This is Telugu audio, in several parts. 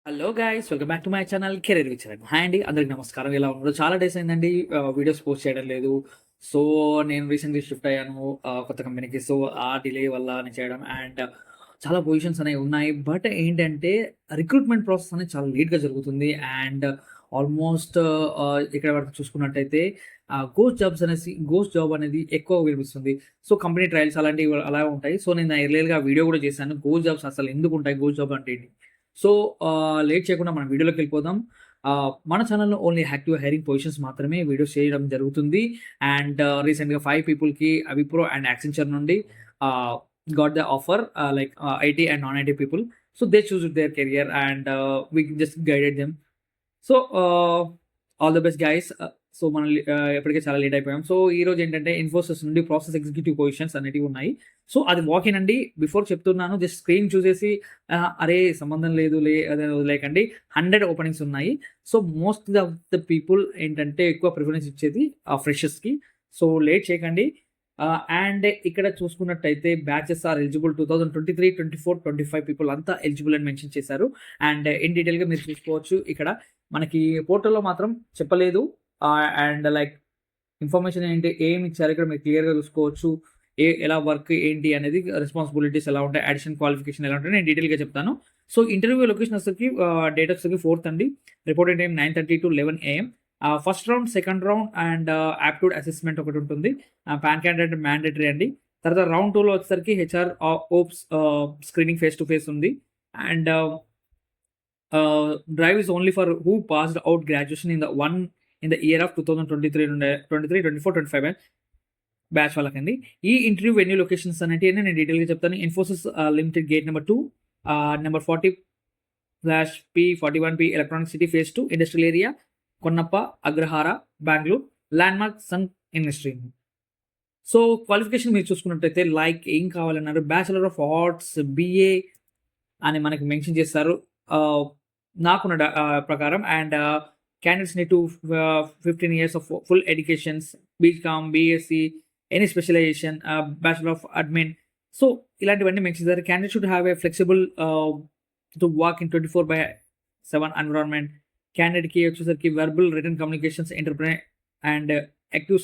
Hello guys, welcome back to my channel career విచరన్. హాయ్ అండి, అందరికి నమస్కారం. ఎలా ఉన్నారు? చాలా డేస్ అయిందండి వీడియోస్ పోస్ట్ చేయడం లేదు. సో నేను రీసెంట్‌లీ షిఫ్ట్ అయ్యాను కొత్త కంపెనీకి. సో ఆ డిలే వల్ల నేను చేయడం అండ్ చాలా పొజిషన్స్ అనేవి ఉన్నాయి. బట్ ఏంటంటే రిక్రూట్మెంట్ ప్రాసెస్ అనేది చాలా లేట్‌గా జరుగుతుంది. అండ్ ఆల్మోస్ట్ ఇక్కడ వరకు చూసుకున్నట్టయితే గోస్ట్ జాబ్ అనేది ఎక్కువ వినిపిస్తుంది. సో కంపెనీ ట్రయల్స్ అలాంటివి అలా ఉంటాయి. సో నేను ఎర్లియర్‌గా వీడియో కూడా చేశాను. గోస్ట్ జాబ్స్ అసలు ఎందుకుంటాయి? గోస్ట్ జాబ్ అంటే ఏంటి? సో లేట్ చేయకుండా మనం వీడియోలోకెళ్ళిపోదాం. మన ఛానెల్‌లో ఓన్లీ యాక్టివ్ హైరింగ్ పొజిషన్స్ మాత్రమే వీడియోస్ చేయడం జరుగుతుంది. అండ్ రీసెంట్‌గా 5 పీపుల్‌కి విప్రో అండ్ యాక్సెంచర్ నుండి ah, got the offer IT and non IT people. So they choosed their career and we just guided them. So all the best guys. So మనం ఇప్పటికే చాలా లేట్ అయిపోయాం. సో ఈరోజు ఏంటంటే ఇన్ఫోసిస్ నుండి ప్రాసెస్ ఎగ్జిక్యూటివ్ పొజిషన్స్ అనేటివి ఉన్నాయి. సో అది వాకిన్ అండి. బిఫోర్ చెప్తున్నాను, జస్ట్ స్క్రీన్ చూసేసి అరే సంబంధం లేదు అదే వదిలేయకండి. 100 ఓపెనింగ్స్ ఉన్నాయి. So most of the people ఏంటంటే ఎక్కువ ప్రిఫరెన్స్ ఇచ్చేది ఫ్రెషర్స్‌కి. సో లేట్ చేయకండి. అండ్ ఇక్కడ చూసుకున్నట్టయితే బ్యాచెస్ ఆర్ ఎలిజిబుల్ 2023, 24, 25 పీపుల్ అంతా ఎలిజిబుల్ అని మెన్షన్ చేశారు. అండ్ ఇన్ డీటెయిల్‌గా మీరు చూసుకోవచ్చు. ఇక్కడ మనకి పోర్టల్‌లో మాత్రం చెప్పలేదు. అండ్ లైక్ ఇన్ఫర్మేషన్ ఏంటి, ఏమి ఇచ్చారు ఇక్కడ మీరు క్లియర్‌గా చూసుకోవచ్చు. ఎలా వర్క్ ఏంటి అనేది, రెస్పాన్సిబిలిటీస్ ఎలా ఉంటాయి, అడిషనల్ క్వాలిఫికేషన్ ఎలా ఉంటాయి, నేను డీటెయిల్‌గా చెప్తాను. సో ఇంటర్వ్యూ లొకేషన్ వచ్చేసరికి డేట్ వచ్చేసరికి 4th అండి. Reporting time 9:30 to 11 AM. First round, second round and aptitude assessment ఒకటి ఉంటుంది. పాన్ కార్డ్ అంటే మ్యాండేటరీ అండి. తర్వాత రౌండ్ 2లో వచ్చేసరికి HR ops screening face to face ఉంది. And drive is only for who passed out graduation in the year of 2023 నుండి 23, 24, 25 బ్యాచ్ వాళ్ళకండి. ఈ ఇంటర్వ్యూ వెన్యూ లొకేషన్స్ అనేటివి నేను డీటెయిల్‌గా చెప్తాను. Infosys limited gate number 2, number 40/P41P electronic city phase 2 industrial area, Konnappa, Agrahara, Bengaluru. Landmark sun industry. So qualification మీరు చూసుకున్నట్టయితే లైక్ ఏం కావాలన్నారు, బ్యాచిలర్ ఆఫ్ ఆర్ట్స్, బీఏ అని మనకి మెన్షన్ చేస్తారు నాకున్న ప్రకారం. And candidates need to 15 years of full educations, BCom, BSc, any specialisation, bachelor of admin. So ఇలాంటివన్నీ మెన్షన్ చేశారు. Candidate should have a flexible to work in 24/7 environment. క్యాండిడేట్‌కి వచ్చేసరికి verbal, written communications, entrepreneur and active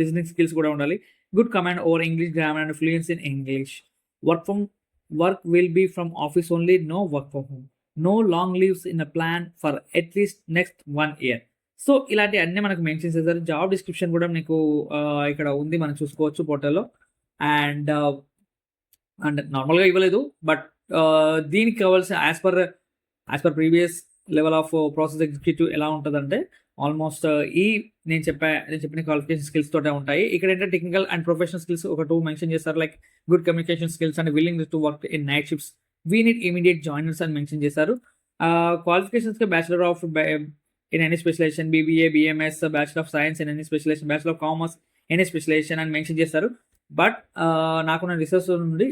listening skills కూడా ఉండాలి. Good command over English, grammar and fluency in English. Work will be from office only, no work from home. No long leaves in a plan for at least next 1 year. So ఇలాంటివి అన్నీ మనకు మెన్షన్ చేశారు. జాబ్ డిస్క్రిప్షన్ కూడా మీకు ఇక్కడ ఉంది, మనం చూసుకోవచ్చు పోర్టల్‌లో. అండ్ అండ్ నార్మల్‌గా ఇవ్వలేదు. బట్ దీనికి కావాల్సిన as per previous level of process executive ఎలా ఉంటదంటే ఆల్మోస్ట్ నేను చెప్పిన క్వాలిఫికేషన్ స్కిల్స్ తోటే ఉంటాయి. ఇక్కడ ఏంటంటే టెక్నికల్ అండ్ ప్రొఫెషనల్ స్కిల్స్ ఒక 2 మెన్షన్ చేశారు. Like good communication skills and willing to work in night shifts. We need immediate joiners అని మెన్షన్ చేశారు. క్వాలిఫికేషన్స్‌కి bachelor of in any specialisation, BBA, BMS, bachelor of science in any specialisation, bachelor of commerce any specialisation అని మెన్షన్ చేశారు. బట్ నాకున్న రిసోర్స్ నుండి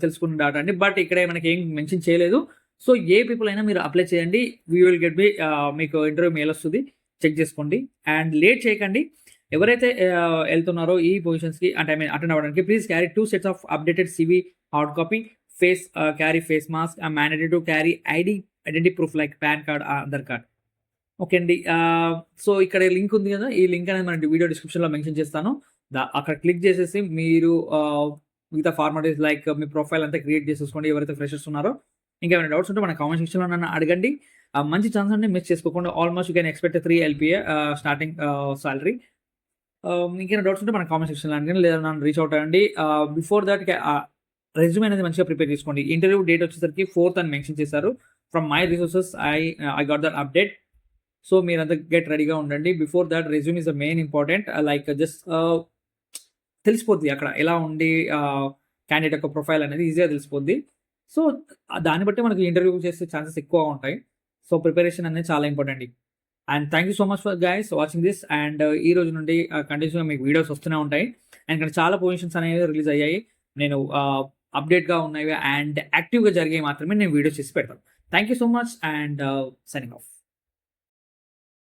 తెలుసుకున్న డాటా అండి. బట్ ఇక్కడ మనకి ఏం మెన్షన్ చేయలేదు. సో ఏ పీపుల్ అయినా మీరు అప్లై చేయండి. వీ విల్ గెట్ మీకు ఇంటర్వ్యూ మెయిల్ వస్తుంది, చెక్ చేసుకోండి. అండ్ లేట్ చేయకండి. ఎవరైతే వెళ్తున్నారో ఈ పొజిషన్స్‌కి అంటే అటెండ్ అవ్వడానికి, please carry 2 sets of updated CV, hard copy, carry face mask, mandatory to carry identity proof like PAN card, Aadhaar card. Okay అండి. సో ఇక్కడ లింక్ ఉంది కదా, ఈ లింక్ అనేది మన వీడియో డిస్క్రిప్షన్‌లో మెన్షన్ చేస్తాను. అక్కడ క్లిక్ చేసేసి మీరు మిగతా ఫార్మాలిటీస్ లైక్ మీ ప్రొఫైల్ అంతా క్రియేట్ చేసేసుకోండి. ఎవరైతే ఫ్రెషర్స్ ఉన్నారో ఇంకేమైనా డౌట్స్ ఉంటే మన కామెంట్ సెక్షన్‌లో నన్ను అడగండి. మంచి ఛాన్స్ అండి, మిస్ చేసుకోకుండా. Almost you can expect 3 LPA starting salary. ఇంకేమైనా డౌట్స్ ఉంటే మన కామెంట్ సెక్షన్‌లో అడగండి, లేదా నన్ను రీచ్ అవుట్ అవ్వండి. బిఫోర్ దట్ రెజ్యూమ్ అనేది మంచిగా ప్రిపేర్ చేసుకోండి. ఇంటర్వ్యూ డేట్ వచ్చేసరికి 4th అని మెన్షన్ చేశారు. From my resources I got that update. So మీరంతా గెట్ రెడీగా ఉండండి. Before that resume is the main important. Like just తెలిసిపోద్ది అక్కడ ఎలా ఉండి క్యాండిడేట్ యొక్క ప్రొఫైల్ అనేది ఈజీగా తెలిసిపోద్ది. సో దాన్ని బట్టి మనకి ఇంటర్వ్యూ చేసే ఛాన్సెస్ ఎక్కువ ఉంటాయి. సో ప్రిపరేషన్ అనేది చాలా important. And thank you so much for guys watching this. And ఈ రోజు నుండి కంటిన్యూస్‌గా మీకు వీడియోస్ వస్తూనే ఉంటాయి. అండ్ ఇక్కడ చాలా పొజిషన్స్ అనేవి రిలీజ్ అయ్యాయి. నేను అప్డేట్‌గా ఉన్నవి అండ్ యాక్టివ్‌గా జరిగేవి మాత్రమే నేను వీడియోస్ చేసి పెడతాను. Thank you so much and signing off.